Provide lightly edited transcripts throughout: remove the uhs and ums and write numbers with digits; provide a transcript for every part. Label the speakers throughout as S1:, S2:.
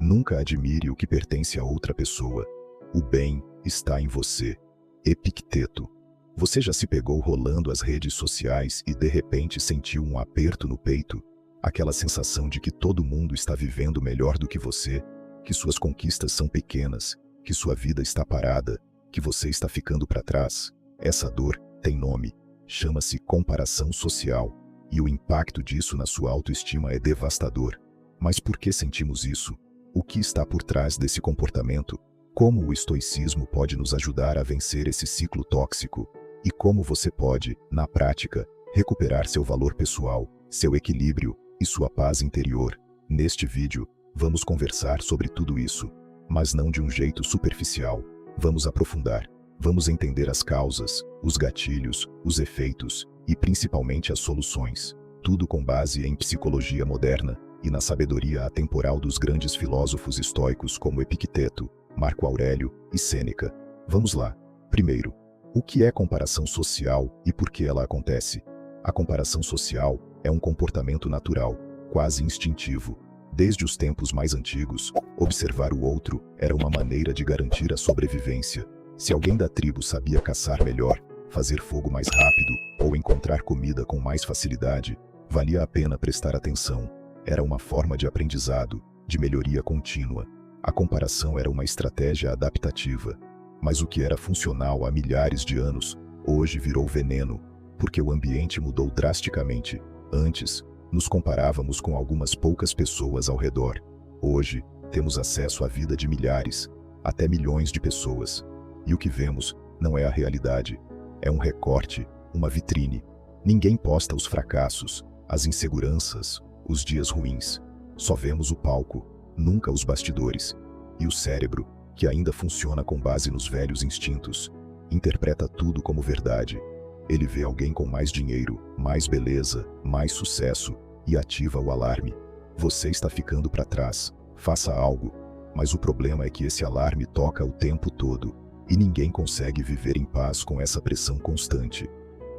S1: Nunca admire o que pertence a outra pessoa. O bem está em você. Epicteto. Você já se pegou rolando as redes sociais e de repente sentiu um aperto no peito? Aquela sensação de que todo mundo está vivendo melhor do que você, que suas conquistas são pequenas, que sua vida está parada, que você está ficando para trás. Essa dor tem nome. Chama-se comparação social. E o impacto disso na sua autoestima é devastador. Mas por que sentimos isso? O que está por trás desse comportamento? Como o estoicismo pode nos ajudar a vencer esse ciclo tóxico? E como você pode, na prática, recuperar seu valor pessoal, seu equilíbrio e sua paz interior? Neste vídeo, vamos conversar sobre tudo isso, mas não de um jeito superficial. Vamos aprofundar. Vamos entender as causas, os gatilhos, os efeitos e principalmente as soluções. Tudo com base em psicologia moderna e na sabedoria atemporal dos grandes filósofos estoicos como Epicteto, Marco Aurélio e Sêneca. Vamos lá. Primeiro, o que é comparação social e por que ela acontece? A comparação social é um comportamento natural, quase instintivo. Desde os tempos mais antigos, observar o outro era uma maneira de garantir a sobrevivência. Se alguém da tribo sabia caçar melhor, fazer fogo mais rápido ou encontrar comida com mais facilidade, valia a pena prestar atenção. Era uma forma de aprendizado, de melhoria contínua. A comparação era uma estratégia adaptativa. Mas o que era funcional há milhares de anos, hoje virou veneno, porque o ambiente mudou drasticamente. Antes, nos comparávamos com algumas poucas pessoas ao redor. Hoje, temos acesso à vida de milhares, até milhões de pessoas. E o que vemos não é a realidade. É um recorte, uma vitrine. Ninguém posta os fracassos, as inseguranças, os dias ruins. Só vemos o palco, nunca os bastidores. E o cérebro, que ainda funciona com base nos velhos instintos, interpreta tudo como verdade. Ele vê alguém com mais dinheiro, mais beleza, mais sucesso e ativa o alarme. Você está ficando para trás, faça algo. Mas o problema é que esse alarme toca o tempo todo e ninguém consegue viver em paz com essa pressão constante.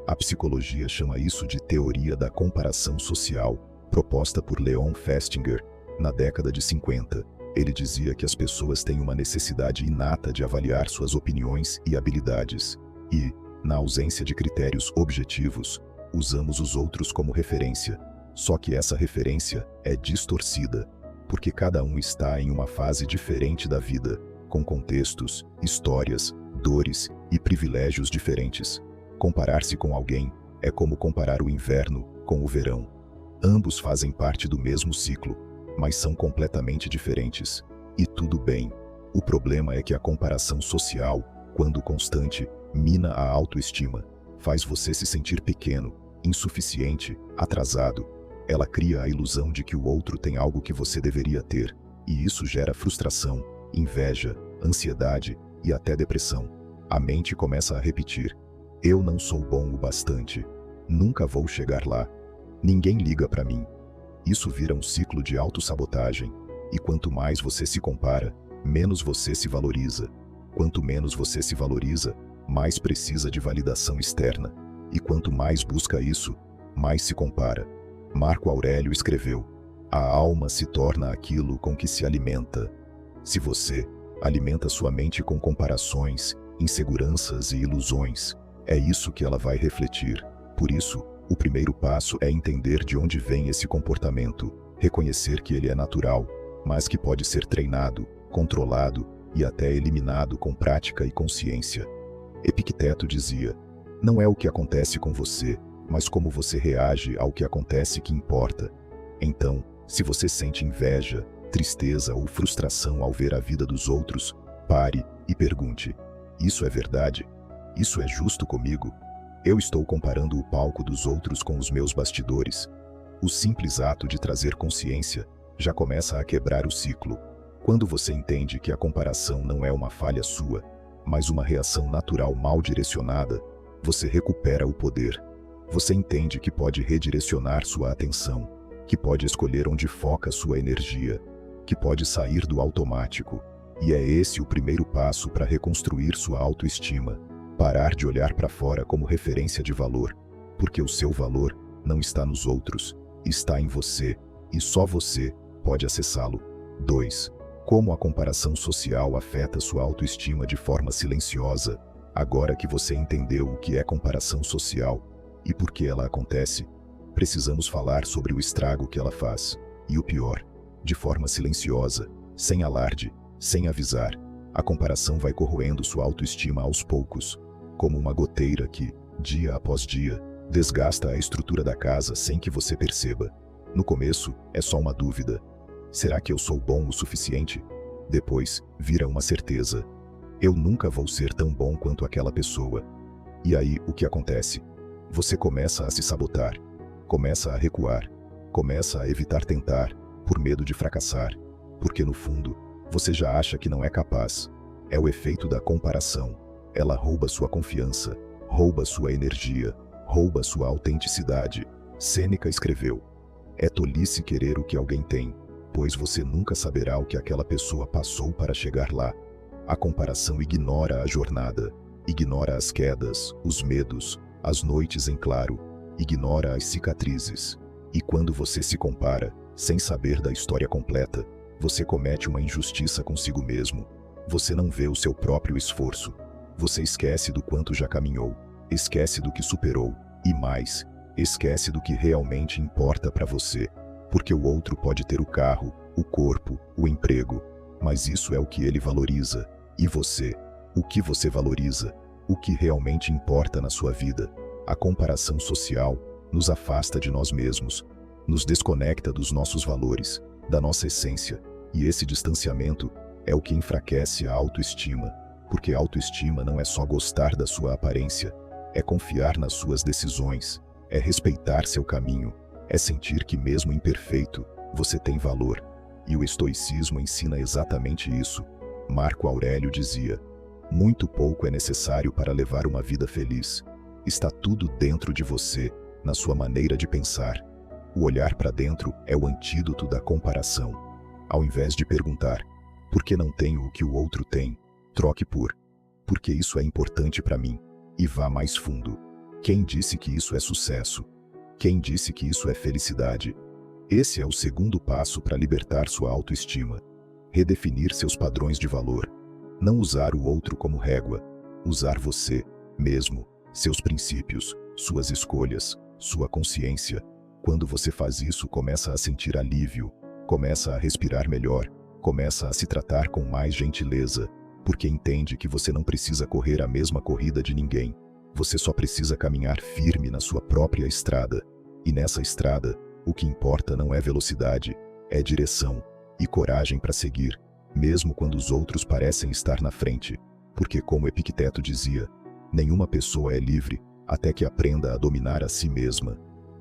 S1: A psicologia chama isso de teoria da comparação social, proposta por Leon Festinger na década de 50. Ele dizia que as pessoas têm uma necessidade inata de avaliar suas opiniões e habilidades. E, na ausência de critérios objetivos, usamos os outros como referência. Só que essa referência é distorcida, porque cada um está em uma fase diferente da vida, com contextos, histórias, dores e privilégios diferentes. Comparar-se com alguém é como comparar o inverno com o verão. Ambos fazem parte do mesmo ciclo, mas são completamente diferentes. E tudo bem. O problema é que a comparação social, quando constante, mina a autoestima, faz você se sentir pequeno, insuficiente, atrasado. Ela cria a ilusão de que o outro tem algo que você deveria ter, e isso gera frustração, inveja, ansiedade e até depressão. A mente começa a repetir: eu não sou bom o bastante, nunca vou chegar lá, ninguém liga para mim. Isso vira um ciclo de autossabotagem, e quanto mais você se compara, menos você se valoriza. Quanto menos você se valoriza, mais precisa de validação externa. E quanto mais busca isso, mais se compara. Marco Aurélio escreveu: a alma se torna aquilo com que se alimenta. Se você alimenta sua mente com comparações, inseguranças e ilusões, é isso que ela vai refletir. Por isso, o primeiro passo é entender de onde vem esse comportamento, reconhecer que ele é natural, mas que pode ser treinado, controlado e até eliminado com prática e consciência. Epicteto dizia: não é o que acontece com você, mas como você reage ao que acontece que importa. Então, se você sente inveja, tristeza ou frustração ao ver a vida dos outros, pare e pergunte: isso é verdade? Isso é justo comigo? Eu estou comparando o palco dos outros com os meus bastidores. O simples ato de trazer consciência já começa a quebrar o ciclo. Quando você entende que a comparação não é uma falha sua, mas uma reação natural mal direcionada, você recupera o poder. Você entende que pode redirecionar sua atenção, que pode escolher onde foca sua energia, que pode sair do automático. E é esse o primeiro passo para reconstruir sua autoestima. Parar de olhar para fora como referência de valor, porque o seu valor não está nos outros, está em você, e só você pode acessá-lo. 2. Como a comparação social afeta sua autoestima de forma silenciosa. Agora que você entendeu o que é comparação social e por que ela acontece, precisamos falar sobre o estrago que ela faz. E o pior, de forma silenciosa, sem alarde, sem avisar, a comparação vai corroendo sua autoestima aos poucos, como uma goteira que, dia após dia, desgasta a estrutura da casa sem que você perceba. No começo, é só uma dúvida. Será que eu sou bom o suficiente? Depois, vira uma certeza. Eu nunca vou ser tão bom quanto aquela pessoa. E aí, o que acontece? Você começa a se sabotar, começa a recuar, começa a evitar tentar, por medo de fracassar, porque no fundo, você já acha que não é capaz. É o efeito da comparação. Ela rouba sua confiança, rouba sua energia, rouba sua autenticidade. Sêneca escreveu: é tolice querer o que alguém tem, pois você nunca saberá o que aquela pessoa passou para chegar lá. A comparação ignora a jornada, ignora as quedas, os medos, as noites em claro, ignora as cicatrizes. E quando você se compara, sem saber da história completa, você comete uma injustiça consigo mesmo. Você não vê o seu próprio esforço. Você esquece do quanto já caminhou, esquece do que superou, e mais, esquece do que realmente importa para você. Porque o outro pode ter o carro, o corpo, o emprego, mas isso é o que ele valoriza. E você? O que você valoriza? O que realmente importa na sua vida? A comparação social nos afasta de nós mesmos, nos desconecta dos nossos valores, da nossa essência, e esse distanciamento é o que enfraquece a autoestima, porque autoestima não é só gostar da sua aparência, é confiar nas suas decisões, é respeitar seu caminho, é sentir que mesmo imperfeito, você tem valor. E o estoicismo ensina exatamente isso. Marco Aurélio dizia: muito pouco é necessário para levar uma vida feliz. Está tudo dentro de você, na sua maneira de pensar. O olhar para dentro é o antídoto da comparação. Ao invés de perguntar, por que não tenho o que o outro tem, troque por, porque isso é importante para mim, e vá mais fundo. Quem disse que isso é sucesso? Quem disse que isso é felicidade? Esse é o segundo passo para libertar sua autoestima. Redefinir seus padrões de valor. Não usar o outro como régua. Usar você mesmo, seus princípios, suas escolhas, sua consciência. Quando você faz isso, começa a sentir alívio, começa a respirar melhor, começa a se tratar com mais gentileza, porque entende que você não precisa correr a mesma corrida de ninguém. Você só precisa caminhar firme na sua própria estrada. E nessa estrada, o que importa não é velocidade, é direção e coragem para seguir, mesmo quando os outros parecem estar na frente. Porque, como Epicteto dizia, nenhuma pessoa é livre até que aprenda a dominar a si mesma.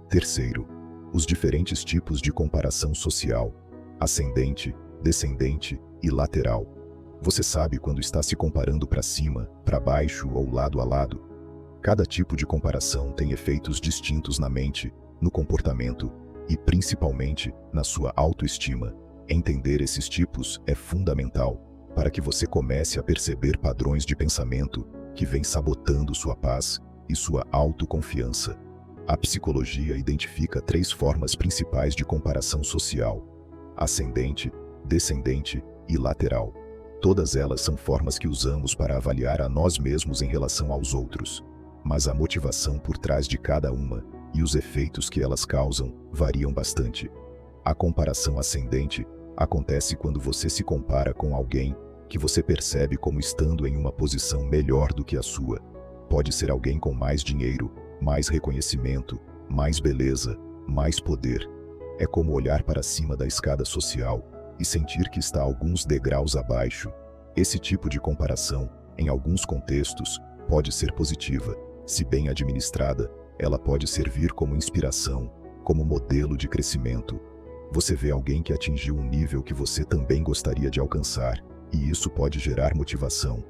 S1: Terceiro, os diferentes tipos de comparação social: ascendente, descendente e lateral. Você sabe quando está se comparando para cima, para baixo ou lado a lado. Cada tipo de comparação tem efeitos distintos na mente, no comportamento e principalmente na sua autoestima. Entender esses tipos é fundamental para que você comece a perceber padrões de pensamento que vêm sabotando sua paz e sua autoconfiança. A psicologia identifica 3 formas principais de comparação social: ascendente, descendente e lateral. Todas elas são formas que usamos para avaliar a nós mesmos em relação aos outros. Mas a motivação por trás de cada uma e os efeitos que elas causam variam bastante. A comparação ascendente acontece quando você se compara com alguém que você percebe como estando em uma posição melhor do que a sua. Pode ser alguém com mais dinheiro, mais reconhecimento, mais beleza, mais poder. É como olhar para cima da escada social e sentir que está alguns degraus abaixo. Esse tipo de comparação, em alguns contextos, pode ser positiva. Se bem administrada, ela pode servir como inspiração, como modelo de crescimento. Você vê alguém que atingiu um nível que você também gostaria de alcançar, e isso pode gerar motivação.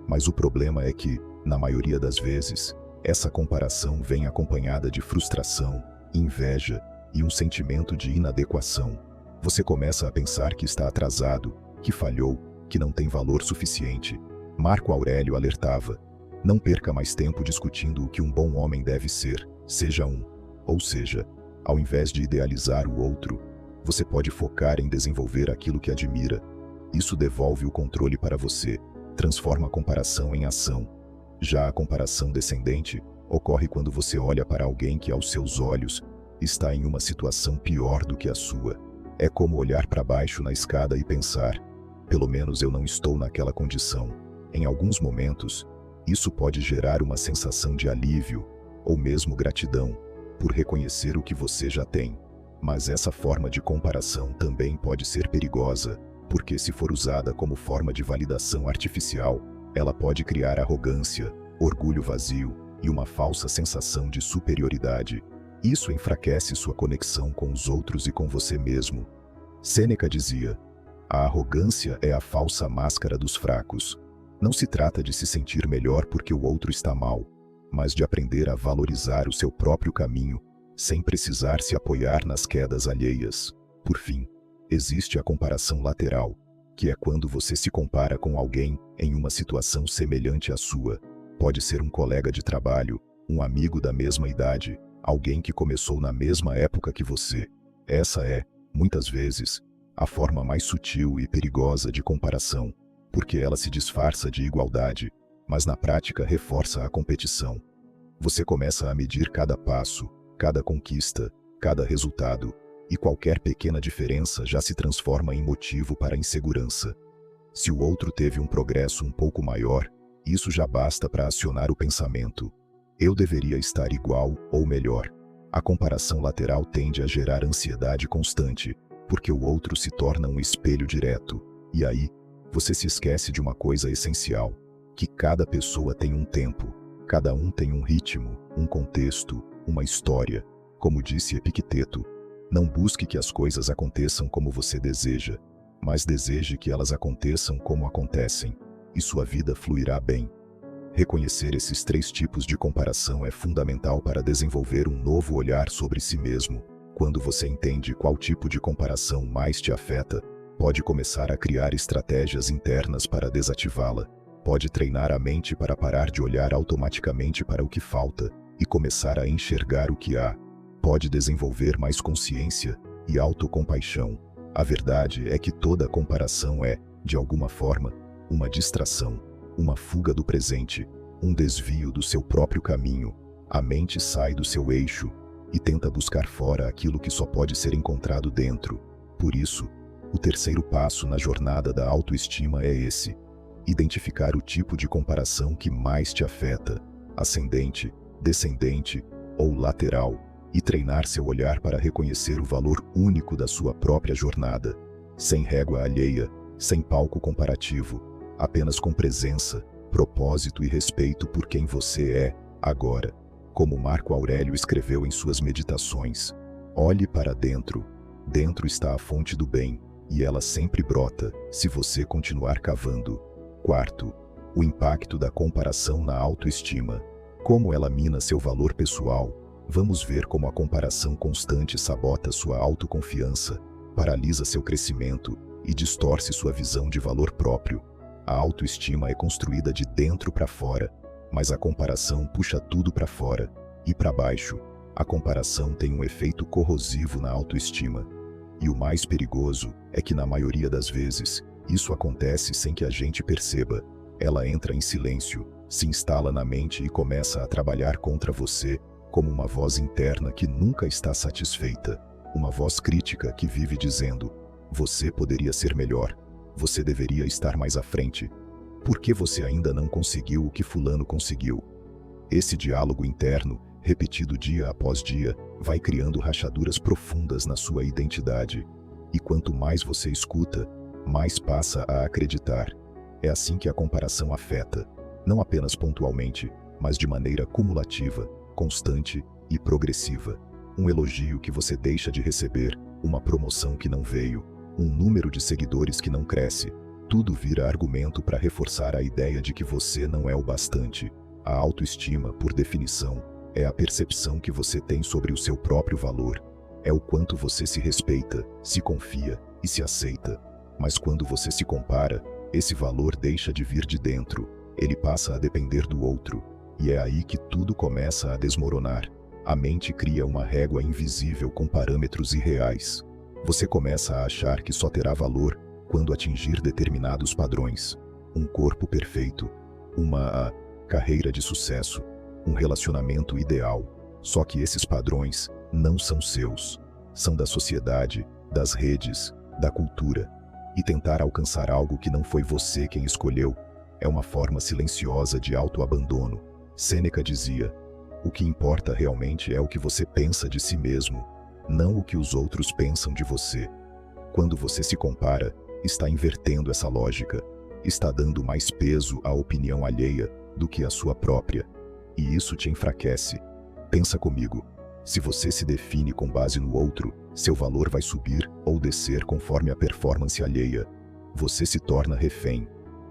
S1: Mas o problema é que, na maioria das vezes, essa comparação vem acompanhada de frustração, inveja e um sentimento de inadequação. Você começa a pensar que está atrasado, que falhou, que não tem valor suficiente. Marco Aurélio alertava: não perca mais tempo discutindo o que um bom homem deve ser, seja um. Ou seja, ao invés de idealizar o outro, você pode focar em desenvolver aquilo que admira. Isso devolve o controle para você, transforma a comparação em ação. Já a comparação descendente ocorre quando você olha para alguém que, aos seus olhos, está em uma situação pior do que a sua. É como olhar para baixo na escada e pensar: pelo menos eu não estou naquela condição. Em alguns momentos, isso pode gerar uma sensação de alívio, ou mesmo gratidão, por reconhecer o que você já tem. Mas essa forma de comparação também pode ser perigosa, porque se for usada como forma de validação artificial, ela pode criar arrogância, orgulho vazio e uma falsa sensação de superioridade. Isso enfraquece sua conexão com os outros e com você mesmo. Sêneca dizia: a arrogância é a falsa máscara dos fracos. Não se trata de se sentir melhor porque o outro está mal, mas de aprender a valorizar o seu próprio caminho, sem precisar se apoiar nas quedas alheias. Por fim, existe a comparação lateral, que é quando você se compara com alguém em uma situação semelhante à sua. Pode ser um colega de trabalho, um amigo da mesma idade, alguém que começou na mesma época que você. Essa é, muitas vezes, a forma mais sutil e perigosa de comparação, porque ela se disfarça de igualdade, mas na prática reforça a competição. Você começa a medir cada passo, cada conquista, cada resultado, e qualquer pequena diferença já se transforma em motivo para insegurança. Se o outro teve um progresso um pouco maior, isso já basta para acionar o pensamento: eu deveria estar igual ou melhor. A comparação lateral tende a gerar ansiedade constante, porque o outro se torna um espelho direto. E aí, você se esquece de uma coisa essencial: que cada pessoa tem um tempo, cada um tem um ritmo, um contexto, uma história. Como disse Epicteto, não busque que as coisas aconteçam como você deseja, mas deseje que elas aconteçam como acontecem, e sua vida fluirá bem. Reconhecer esses 3 tipos de comparação é fundamental para desenvolver um novo olhar sobre si mesmo. Quando você entende qual tipo de comparação mais te afeta, pode começar a criar estratégias internas para desativá-la. Pode treinar a mente para parar de olhar automaticamente para o que falta e começar a enxergar o que há. Pode desenvolver mais consciência e autocompaixão. A verdade é que toda comparação é, de alguma forma, uma distração, uma fuga do presente, um desvio do seu próprio caminho. A mente sai do seu eixo e tenta buscar fora aquilo que só pode ser encontrado dentro. Por isso, o terceiro passo na jornada da autoestima é esse: identificar o tipo de comparação que mais te afeta, ascendente, descendente ou lateral, e treinar seu olhar para reconhecer o valor único da sua própria jornada, sem régua alheia, sem palco comparativo, apenas com presença, propósito e respeito por quem você é, agora. Como Marco Aurélio escreveu em suas meditações: olhe para dentro. Dentro está a fonte do bem, e ela sempre brota, se você continuar cavando. Quarto, o impacto da comparação na autoestima. Como ela mina seu valor pessoal. Vamos ver como a comparação constante sabota sua autoconfiança, paralisa seu crescimento e distorce sua visão de valor próprio. A autoestima é construída de dentro para fora, mas a comparação puxa tudo para fora e para baixo. A comparação tem um efeito corrosivo na autoestima. E o mais perigoso é que, na maioria das vezes, isso acontece sem que a gente perceba. Ela entra em silêncio, se instala na mente e começa a trabalhar contra você, como uma voz interna que nunca está satisfeita. Uma voz crítica que vive dizendo: você poderia ser melhor, você deveria estar mais à frente. Por que você ainda não conseguiu o que fulano conseguiu? Esse diálogo interno, repetido dia após dia, vai criando rachaduras profundas na sua identidade. E quanto mais você escuta, mais passa a acreditar. É assim que a comparação afeta, não apenas pontualmente, mas de maneira cumulativa, constante e progressiva. Um elogio que você deixa de receber, uma promoção que não veio, um número de seguidores que não cresce, tudo vira argumento para reforçar a ideia de que você não é o bastante. A autoestima, por definição, é a percepção que você tem sobre o seu próprio valor. É o quanto você se respeita, se confia e se aceita. Mas quando você se compara, esse valor deixa de vir de dentro, ele passa a depender do outro. E é aí que tudo começa a desmoronar. A mente cria uma régua invisível com parâmetros irreais. Você começa a achar que só terá valor quando atingir determinados padrões, um corpo perfeito, uma carreira de sucesso, um relacionamento ideal. Só que esses padrões não são seus, são da sociedade, das redes, da cultura. E tentar alcançar algo que não foi você quem escolheu é uma forma silenciosa de autoabandono. Sêneca dizia: o que importa realmente é o que você pensa de si mesmo, não o que os outros pensam de você. Quando você se compara, está invertendo essa lógica, está dando mais peso à opinião alheia do que à sua própria. E isso te enfraquece. Pensa comigo, se você se define com base no outro, seu valor vai subir ou descer conforme a performance alheia. Você se torna refém.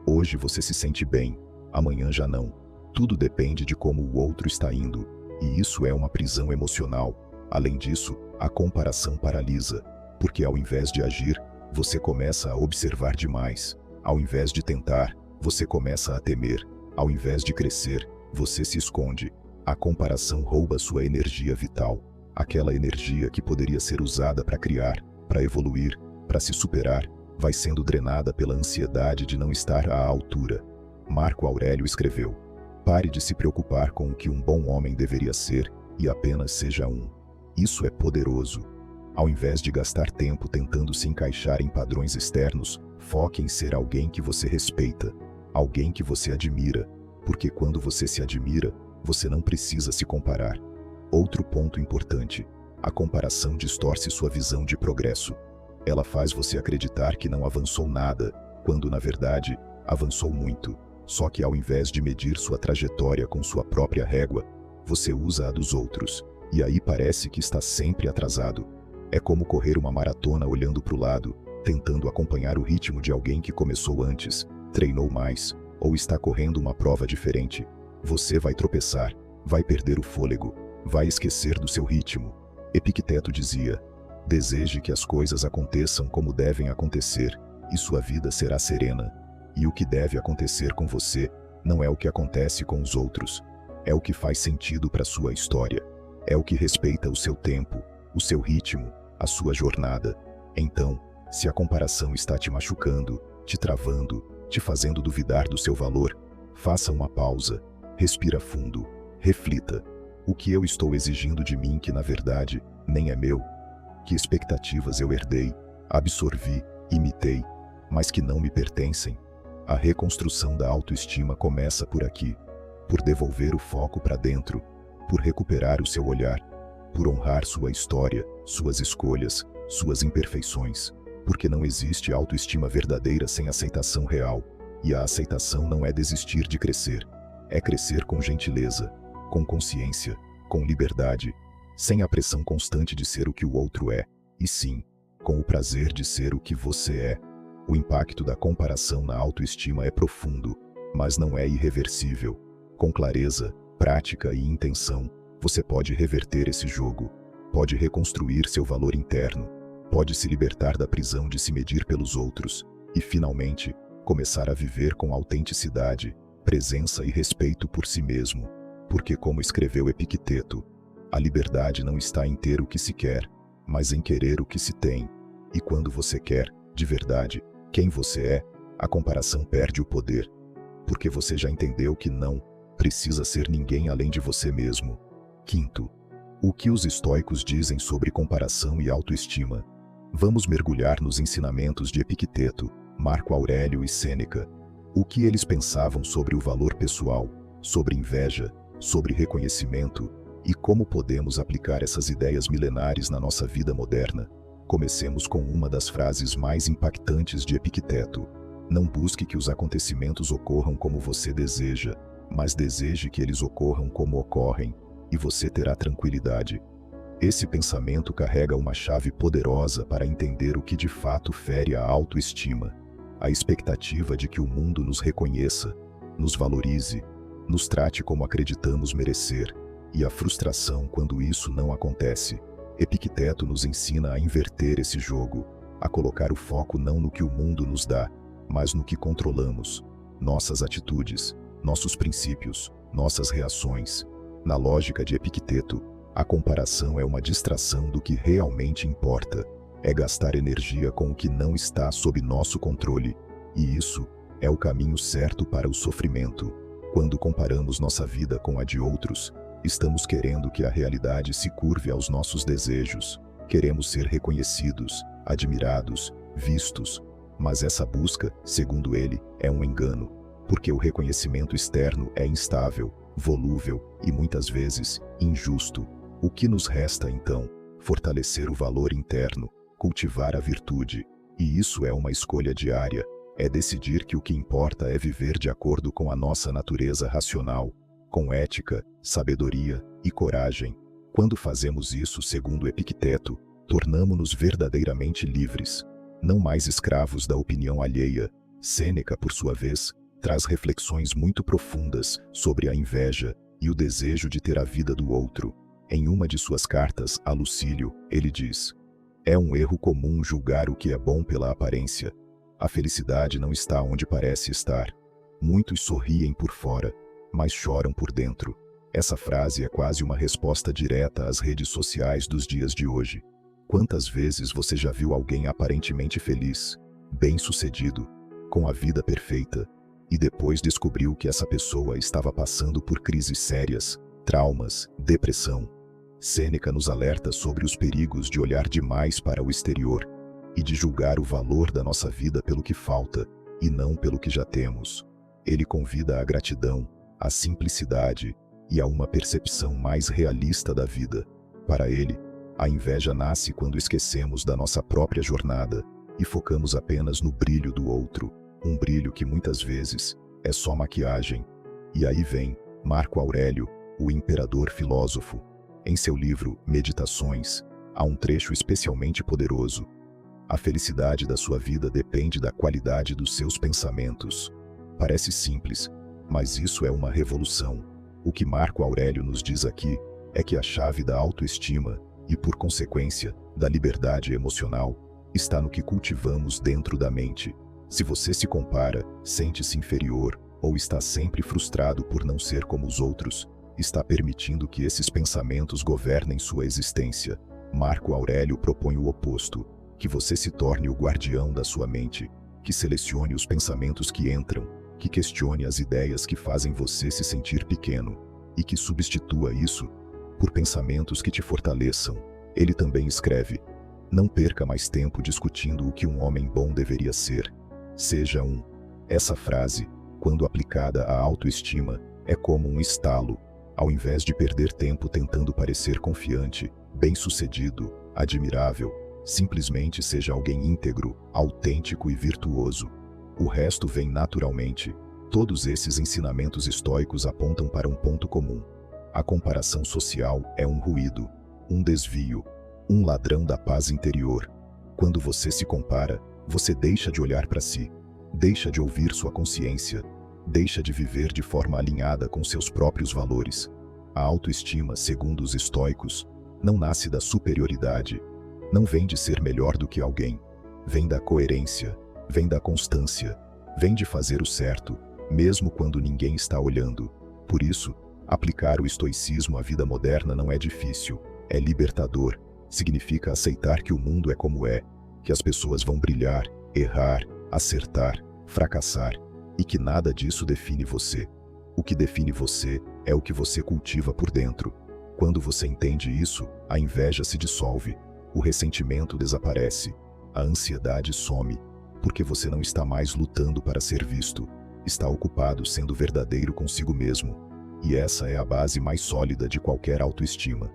S1: Hoje você se sente bem, amanhã já não. Tudo depende de como o outro está indo, e isso é uma prisão emocional. Além disso, a comparação paralisa, porque ao invés de agir, você começa a observar demais. Ao invés de tentar, você começa a temer. Ao invés de crescer, você se esconde. A comparação rouba sua energia vital, aquela energia que poderia ser usada para criar, para evoluir, para se superar, vai sendo drenada pela ansiedade de não estar à altura. Marco Aurélio escreveu: pare de se preocupar com o que um bom homem deveria ser e apenas seja um. Isso é poderoso. Ao invés de gastar tempo tentando se encaixar em padrões externos, foque em ser alguém que você respeita, alguém que você admira, porque quando você se admira, você não precisa se comparar. Outro ponto importante: a comparação distorce sua visão de progresso. Ela faz você acreditar que não avançou nada, quando na verdade, avançou muito. Só que ao invés de medir sua trajetória com sua própria régua, você usa a dos outros, e aí parece que está sempre atrasado. É como correr uma maratona olhando para o lado, tentando acompanhar o ritmo de alguém que começou antes, treinou mais, ou está correndo uma prova diferente. Você vai tropeçar, vai perder o fôlego, vai esquecer do seu ritmo. Epicteto dizia: deseje que as coisas aconteçam como devem acontecer, e sua vida será serena. E o que deve acontecer com você não é o que acontece com os outros, é o que faz sentido para sua história, é o que respeita o seu tempo, o seu ritmo, a sua jornada. Então, se a comparação está te machucando, te travando, te fazendo duvidar do seu valor, faça uma pausa, respira fundo, reflita. O que eu estou exigindo de mim que na verdade nem é meu? Que expectativas eu herdei, absorvi, imitei, mas que não me pertencem? A reconstrução da autoestima começa por aqui, por devolver o foco para dentro, por recuperar o seu olhar, por honrar sua história, suas escolhas, suas imperfeições, porque não existe autoestima verdadeira sem aceitação real, e a aceitação não é desistir de crescer, é crescer com gentileza, com consciência, com liberdade, sem a pressão constante de ser o que o outro é, e sim, com o prazer de ser o que você é. O impacto da comparação na autoestima é profundo, mas não é irreversível. Com clareza, prática e intenção, você pode reverter esse jogo, pode reconstruir seu valor interno, pode se libertar da prisão de se medir pelos outros, e finalmente, começar a viver com autenticidade, presença e respeito por si mesmo. Porque, como escreveu Epicteto, a liberdade não está em ter o que se quer, mas em querer o que se tem. E quando você quer, de verdade, quem você é, a comparação perde o poder. Porque você já entendeu que não precisa ser ninguém além de você mesmo. Quinto, o que os estoicos dizem sobre comparação e autoestima? Vamos mergulhar nos ensinamentos de Epicteto, Marco Aurélio e Sêneca. O que eles pensavam sobre o valor pessoal, sobre inveja, sobre reconhecimento, e como podemos aplicar essas ideias milenares na nossa vida moderna. Comecemos com uma das frases mais impactantes de Epicteto: não busque que os acontecimentos ocorram como você deseja, mas deseje que eles ocorram como ocorrem, e você terá tranquilidade. Esse pensamento carrega uma chave poderosa para entender o que de fato fere a autoestima: a expectativa de que o mundo nos reconheça, nos valorize, nos trate como acreditamos merecer, e a frustração quando isso não acontece. Epicteto nos ensina a inverter esse jogo, a colocar o foco não no que o mundo nos dá, mas no que controlamos, nossas atitudes, nossos princípios, nossas reações. Na lógica de Epicteto, a comparação é uma distração do que realmente importa. é gastar energia com o que não está sob nosso controle, e isso é o caminho certo para o sofrimento. Quando comparamos nossa vida com a de outros, estamos querendo que a realidade se curve aos nossos desejos. Queremos ser reconhecidos, admirados, vistos, mas essa busca, segundo ele, é um engano, porque o reconhecimento externo é instável, volúvel e muitas vezes injusto. O que nos resta então? Fortalecer o valor interno, cultivar a virtude, e isso é uma escolha diária. É decidir que o que importa é viver de acordo com a nossa natureza racional, com ética, sabedoria e coragem. Quando fazemos isso segundo Epicteto, tornamo-nos verdadeiramente livres, não mais escravos da opinião alheia. Sêneca, por sua vez, traz reflexões muito profundas sobre a inveja e o desejo de ter a vida do outro. Em uma de suas cartas a Lucílio, ele diz: "É um erro comum julgar o que é bom pela aparência. A felicidade não está onde parece estar. Muitos sorriem por fora, mas choram por dentro." Essa frase é quase uma resposta direta às redes sociais dos dias de hoje. Quantas vezes você já viu alguém aparentemente feliz, bem-sucedido, com a vida perfeita, e depois descobriu que essa pessoa estava passando por crises sérias, traumas, depressão? Sêneca nos alerta sobre os perigos de olhar demais para o exterior e de julgar o valor da nossa vida pelo que falta e não pelo que já temos. Ele convida à gratidão, à simplicidade e a uma percepção mais realista da vida. Para ele, a inveja nasce quando esquecemos da nossa própria jornada e focamos apenas no brilho do outro, um brilho que muitas vezes é só maquiagem. E aí vem Marco Aurélio, o imperador filósofo. Em seu livro Meditações, há um trecho especialmente poderoso. A felicidade da sua vida depende da qualidade dos seus pensamentos. Parece simples, mas isso é uma revolução. O que Marco Aurélio nos diz aqui é que a chave da autoestima e, por consequência, da liberdade emocional, está no que cultivamos dentro da mente. Se você se compara, sente-se inferior ou está sempre frustrado por não ser como os outros, está permitindo que esses pensamentos governem sua existência. Marco Aurélio propõe o oposto, que você se torne o guardião da sua mente, que selecione os pensamentos que entram, que questione as ideias que fazem você se sentir pequeno, e que substitua isso por pensamentos que te fortaleçam. Ele também escreve: "Não perca mais tempo discutindo o que um homem bom deveria ser. Seja um." Essa frase, quando aplicada à autoestima, é como um estalo. Ao invés de perder tempo tentando parecer confiante, bem-sucedido, admirável, simplesmente seja alguém íntegro, autêntico e virtuoso. O resto vem naturalmente. Todos esses ensinamentos estoicos apontam para um ponto comum. A comparação social é um ruído, um desvio, um ladrão da paz interior. Quando você se compara, você deixa de olhar para si, deixa de ouvir sua consciência, deixa de viver de forma alinhada com seus próprios valores. A autoestima, segundo os estoicos, não nasce da superioridade, não vem de ser melhor do que alguém, vem da coerência, vem da constância, vem de fazer o certo, mesmo quando ninguém está olhando. Por isso, aplicar o estoicismo à vida moderna não é difícil, é libertador. Significa aceitar que o mundo é como é, que as pessoas vão brilhar, errar, acertar, fracassar, e que nada disso define você. O que define você é o que você cultiva por dentro. Quando você entende isso, a inveja se dissolve, o ressentimento desaparece, a ansiedade some, porque você não está mais lutando para ser visto, está ocupado sendo verdadeiro consigo mesmo. E essa é a base mais sólida de qualquer autoestima.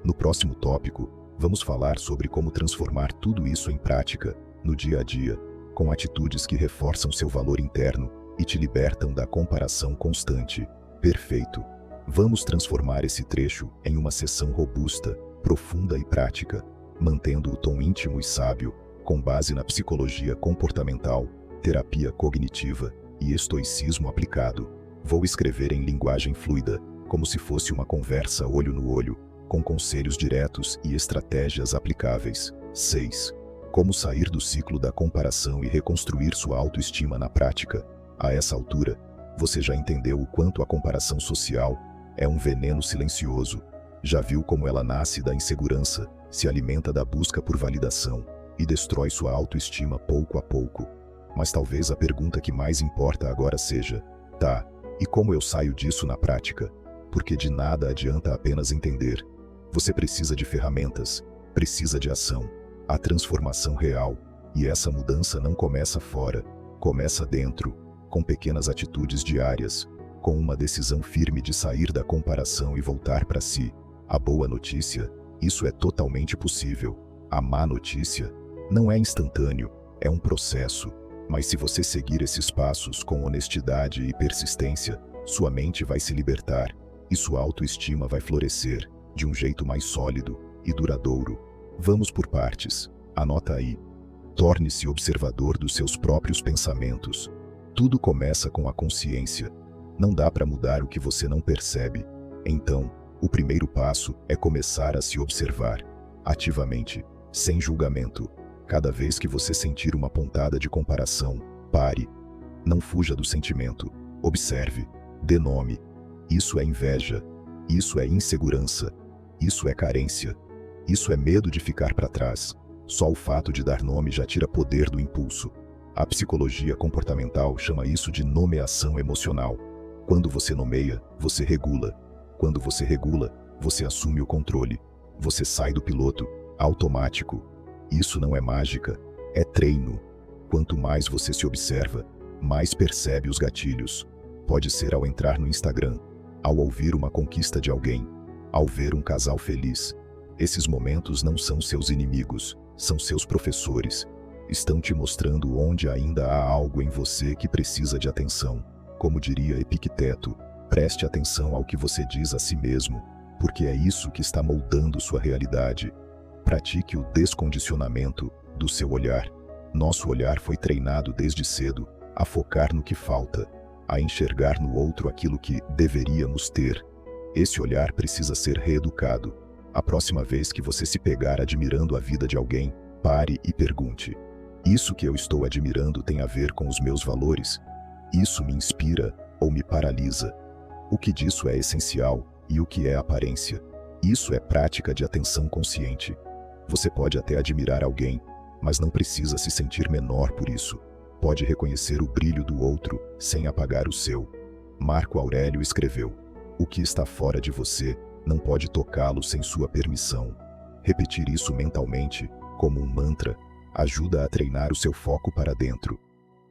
S1: No próximo tópico, vamos falar sobre como transformar tudo isso em prática, no dia a dia, com atitudes que reforçam seu valor interno e te libertam da comparação constante. Perfeito! Vamos transformar esse trecho em uma sessão robusta, profunda e prática, mantendo o tom íntimo e sábio, com base na psicologia comportamental, terapia cognitiva e estoicismo aplicado. Vou escrever em linguagem fluida, como se fosse uma conversa olho no olho, com conselhos diretos e estratégias aplicáveis. 6. Como sair do ciclo da comparação e reconstruir sua autoestima na prática. A essa altura, você já entendeu o quanto a comparação social é um veneno silencioso. Já viu como ela nasce da insegurança, se alimenta da busca por validação e destrói sua autoestima pouco a pouco. Mas talvez a pergunta que mais importa agora seja: tá, e como eu saio disso na prática? Porque de nada adianta apenas entender. Você precisa de ferramentas, precisa de ação, a transformação real. E essa mudança não começa fora, começa dentro, com pequenas atitudes diárias, com uma decisão firme de sair da comparação e voltar para si. A boa notícia: isso é totalmente possível. A má notícia: não é instantâneo, é um processo. Mas se você seguir esses passos com honestidade e persistência, sua mente vai se libertar e sua autoestima vai florescer de um jeito mais sólido e duradouro. Vamos por partes. Anota aí. Torne-se observador dos seus próprios pensamentos. Tudo começa com a consciência. Não dá para mudar o que você não percebe. Então, o primeiro passo é começar a se observar, ativamente, sem julgamento. Cada vez que você sentir uma pontada de comparação, pare. Não fuja do sentimento. Observe. Dê nome. Isso é inveja. Isso é insegurança. Isso é carência. Isso é medo de ficar para trás. Só o fato de dar nome já tira poder do impulso. A psicologia comportamental chama isso de nomeação emocional. Quando você nomeia, você regula. Quando você regula, você assume o controle. Você sai do piloto automático. Isso não é mágica, é treino. Quanto mais você se observa, mais percebe os gatilhos. Pode ser ao entrar no Instagram, ao ouvir uma conquista de alguém, ao ver um casal feliz. Esses momentos não são seus inimigos, são seus professores. Estão te mostrando onde ainda há algo em você que precisa de atenção. Como diria Epicteto, preste atenção ao que você diz a si mesmo, porque é isso que está moldando sua realidade. Pratique o descondicionamento do seu olhar. Nosso olhar foi treinado desde cedo a focar no que falta, a enxergar no outro aquilo que deveríamos ter. Esse olhar precisa ser reeducado. A próxima vez que você se pegar admirando a vida de alguém, pare e pergunte: isso que eu estou admirando tem a ver com os meus valores? Isso me inspira ou me paralisa? O que disso é essencial e o que é aparência? Isso é prática de atenção consciente. Você pode até admirar alguém, mas não precisa se sentir menor por isso. Pode reconhecer o brilho do outro sem apagar o seu. Marco Aurélio escreveu: o que está fora de você não pode tocá-lo sem sua permissão. Repetir isso mentalmente, como um mantra, ajuda a treinar o seu foco para dentro.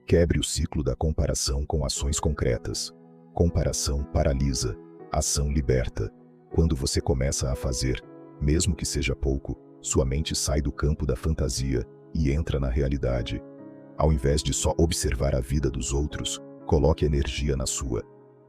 S1: Quebre o ciclo da comparação com ações concretas. Comparação paralisa, ação liberta. Quando você começa a fazer, mesmo que seja pouco, sua mente sai do campo da fantasia e entra na realidade. Ao invés de só observar a vida dos outros, coloque energia na sua.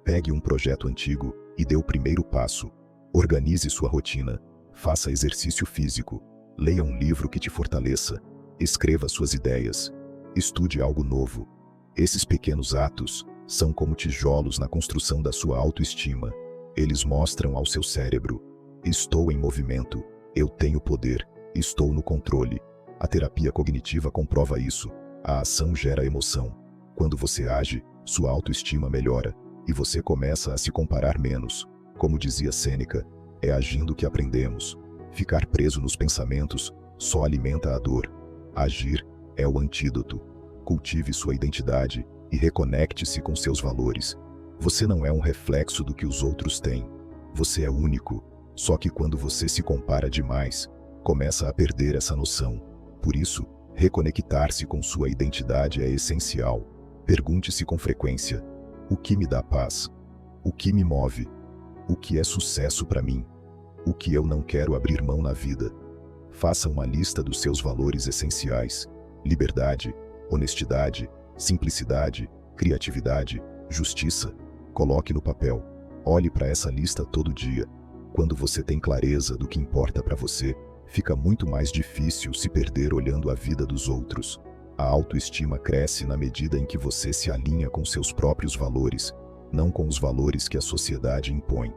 S1: Pegue um projeto antigo e dê o primeiro passo. Organize sua rotina. Faça exercício físico. Leia um livro que te fortaleça. Escreva suas ideias. Estude algo novo. Esses pequenos atos são como tijolos na construção da sua autoestima. Eles mostram ao seu cérebro: estou em movimento, eu tenho poder, estou no controle. A terapia cognitiva comprova isso. A ação gera emoção. Quando você age, sua autoestima melhora e você começa a se comparar menos. Como dizia Sêneca, é agindo que aprendemos. Ficar preso nos pensamentos só alimenta a dor. Agir é o antídoto. Cultive sua identidade e reconecte-se com seus valores. Você não é um reflexo do que os outros têm. Você é único. Só que quando você se compara demais, começa a perder essa noção. Por isso, reconectar-se com sua identidade é essencial. Pergunte-se com frequência: o que me dá paz? O que me move? O que é sucesso para mim? O que eu não quero abrir mão na vida? Faça uma lista dos seus valores essenciais: liberdade, honestidade, simplicidade, criatividade, justiça. Coloque no papel. Olhe para essa lista todo dia. Quando você tem clareza do que importa para você, fica muito mais difícil se perder olhando a vida dos outros. A autoestima cresce na medida em que você se alinha com seus próprios valores, não com os valores que a sociedade impõe.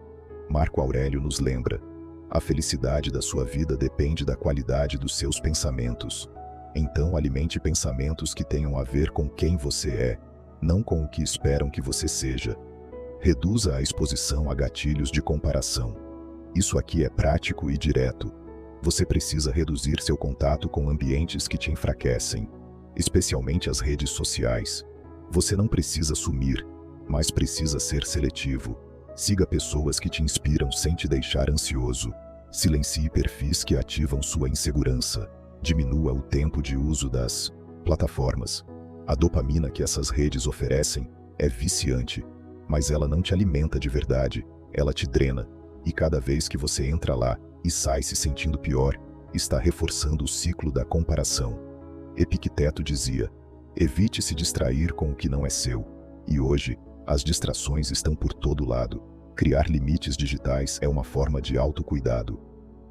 S1: Marco Aurélio nos lembra: a felicidade da sua vida depende da qualidade dos seus pensamentos. Então alimente pensamentos que tenham a ver com quem você é, não com o que esperam que você seja. Reduza a exposição a gatilhos de comparação. Isso aqui é prático e direto. Você precisa reduzir seu contato com ambientes que te enfraquecem, especialmente as redes sociais. Você não precisa sumir, mas precisa ser seletivo. Siga pessoas que te inspiram sem te deixar ansioso. Silencie perfis que ativam sua insegurança. Diminua o tempo de uso das plataformas. A dopamina que essas redes oferecem é viciante, mas ela não te alimenta de verdade, ela te drena. E cada vez que você entra lá e sai se sentindo pior, está reforçando o ciclo da comparação. Epicteto dizia: evite se distrair com o que não é seu. E hoje, as distrações estão por todo lado. Criar limites digitais é uma forma de autocuidado.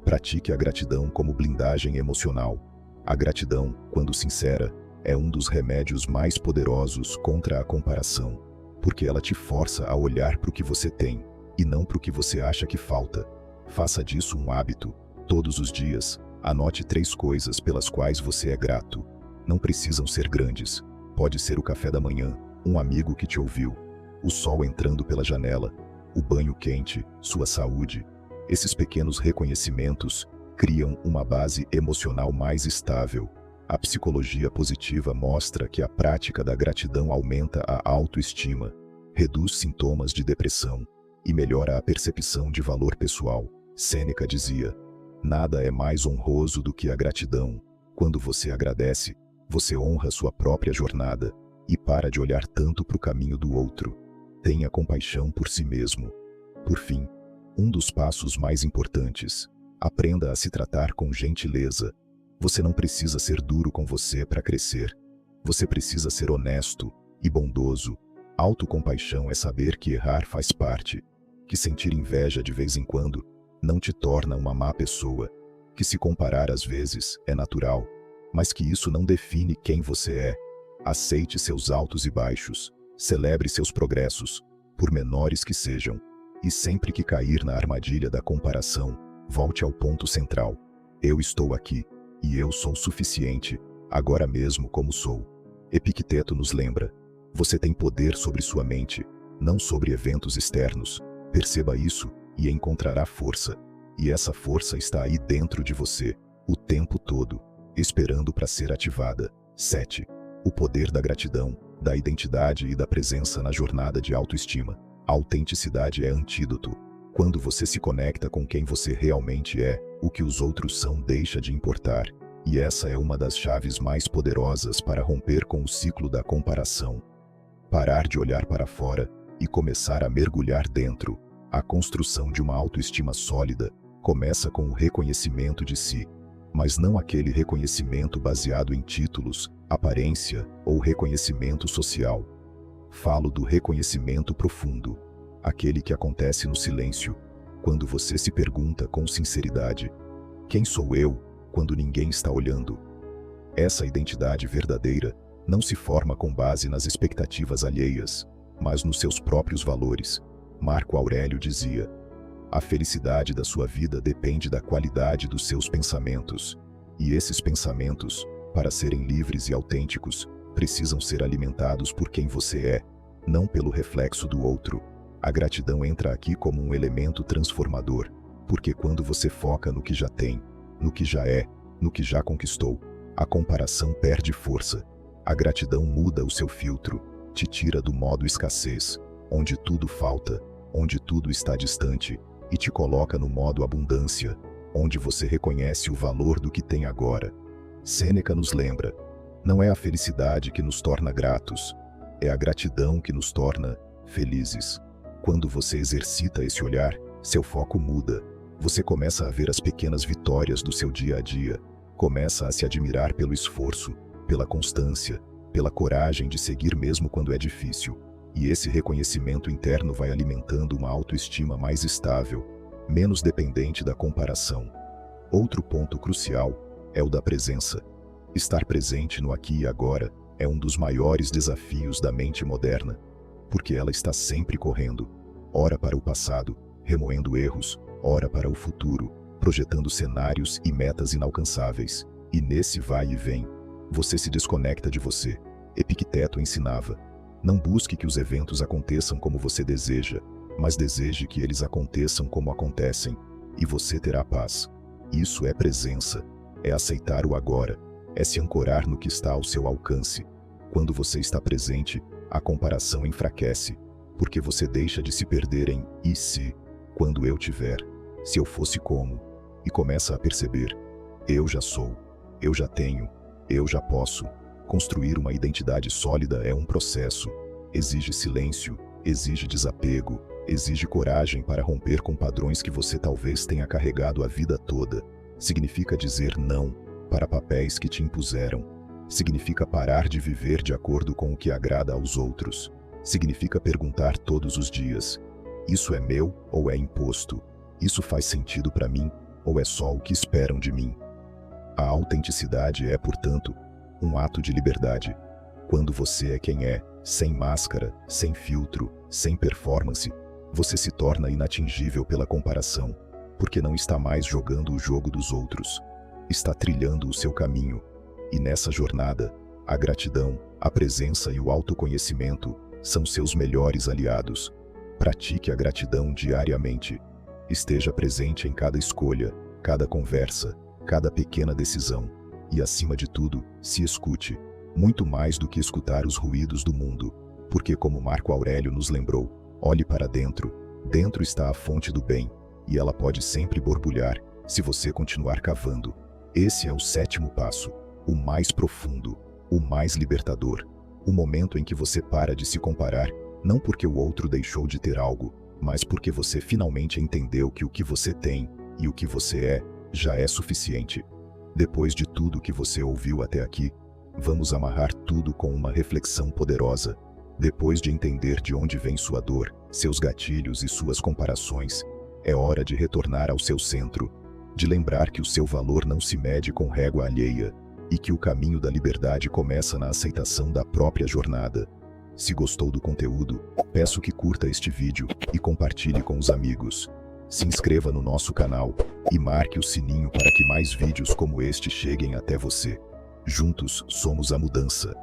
S1: Pratique a gratidão como blindagem emocional. A gratidão, quando sincera, é um dos remédios mais poderosos contra a comparação, porque ela te força a olhar para o que você tem, e não para o que você acha que falta. Faça disso um hábito. Todos os dias, anote 3 coisas pelas quais você é grato. Não precisam ser grandes. Pode ser o café da manhã, um amigo que te ouviu, o sol entrando pela janela, o banho quente, sua saúde. Esses pequenos reconhecimentos criam uma base emocional mais estável. A psicologia positiva mostra que a prática da gratidão aumenta a autoestima, reduz sintomas de depressão e melhora a percepção de valor pessoal. Sêneca dizia: nada é mais honroso do que a gratidão. Quando você agradece, você honra sua própria jornada e para de olhar tanto para o caminho do outro. Tenha compaixão por si mesmo. Por fim, um dos passos mais importantes: aprenda a se tratar com gentileza. Você não precisa ser duro com você para crescer. Você precisa ser honesto e bondoso. Autocompaixão é saber que errar faz parte, que sentir inveja de vez em quando não te torna uma má pessoa, que se comparar às vezes é natural, mas que isso não define quem você é. Aceite seus altos e baixos, celebre seus progressos, por menores que sejam, e sempre que cair na armadilha da comparação, volte ao ponto central. Eu estou aqui, e eu sou suficiente, agora mesmo como sou. Epicteto nos lembra: você tem poder sobre sua mente, não sobre eventos externos. Perceba isso e encontrará força. E essa força está aí dentro de você, o tempo todo, esperando para ser ativada. 7. O poder da gratidão, da identidade e da presença na jornada de autoestima. A autenticidade é antídoto. Quando você se conecta com quem você realmente é, o que os outros são deixa de importar. E essa é uma das chaves mais poderosas para romper com o ciclo da comparação. Parar de olhar para fora e começar a mergulhar dentro. A construção de uma autoestima sólida começa com o reconhecimento de si, mas não aquele reconhecimento baseado em títulos, aparência ou reconhecimento social. Falo do reconhecimento profundo, aquele que acontece no silêncio, quando você se pergunta com sinceridade: quem sou eu quando ninguém está olhando? Essa identidade verdadeira não se forma com base nas expectativas alheias, mas nos seus próprios valores. Marco Aurélio dizia: a felicidade da sua vida depende da qualidade dos seus pensamentos, e esses pensamentos, para serem livres e autênticos, precisam ser alimentados por quem você é, não pelo reflexo do outro. A gratidão entra aqui como um elemento transformador, porque quando você foca no que já tem, no que já é, no que já conquistou, a comparação perde força. A gratidão muda o seu filtro, te tira do modo escassez, onde tudo falta, onde tudo está distante, e te coloca no modo abundância, onde você reconhece o valor do que tem agora. Sêneca nos lembra: não é a felicidade que nos torna gratos, é a gratidão que nos torna felizes. Quando você exercita esse olhar, seu foco muda. Você começa a ver as pequenas vitórias do seu dia a dia, começa a se admirar pelo esforço, pela constância, pela coragem de seguir mesmo quando é difícil. E esse reconhecimento interno vai alimentando uma autoestima mais estável, menos dependente da comparação. Outro ponto crucial é o da presença. Estar presente no aqui e agora é um dos maiores desafios da mente moderna, porque ela está sempre correndo, ora para o passado, remoendo erros, ora para o futuro, projetando cenários e metas inalcançáveis. E nesse vai e vem, você se desconecta de você. Epicteto ensinava: não busque que os eventos aconteçam como você deseja, mas deseje que eles aconteçam como acontecem, e você terá paz. Isso é presença. É aceitar o agora. É se ancorar no que está ao seu alcance. Quando você está presente, a comparação enfraquece, porque você deixa de se perder em "e se?", quando eu tiver, se eu fosse como, e começa a perceber: eu já sou, eu já tenho, eu já posso. Construir uma identidade sólida é um processo. Exige silêncio, exige desapego, exige coragem para romper com padrões que você talvez tenha carregado a vida toda. Significa dizer não para papéis que te impuseram. Significa parar de viver de acordo com o que agrada aos outros. Significa perguntar todos os dias: isso é meu ou é imposto? Isso faz sentido para mim ou é só o que esperam de mim? A autenticidade é, portanto, um ato de liberdade. Quando você é quem é, sem máscara, sem filtro, sem performance, você se torna inatingível pela comparação, porque não está mais jogando o jogo dos outros. Está trilhando o seu caminho. E nessa jornada, a gratidão, a presença e o autoconhecimento são seus melhores aliados. Pratique a gratidão diariamente. Esteja presente em cada escolha, cada conversa, cada pequena decisão. E, acima de tudo, se escute, muito mais do que escutar os ruídos do mundo. Porque, como Marco Aurélio nos lembrou, olhe para dentro. Dentro está a fonte do bem, e ela pode sempre borbulhar, se você continuar cavando. Esse é o 7º passo, o mais profundo, o mais libertador. O momento em que você para de se comparar, não porque o outro deixou de ter algo, mas porque você finalmente entendeu que o que você tem e o que você é já é suficiente. Depois de tudo que você ouviu até aqui, vamos amarrar tudo com uma reflexão poderosa. Depois de entender de onde vem sua dor, seus gatilhos e suas comparações, é hora de retornar ao seu centro, de lembrar que o seu valor não se mede com régua alheia e que o caminho da liberdade começa na aceitação da própria jornada. Se gostou do conteúdo, peço que curta este vídeo e compartilhe com os amigos. Se inscreva no nosso canal e marque o sininho para que mais vídeos como este cheguem até você. Juntos somos a mudança.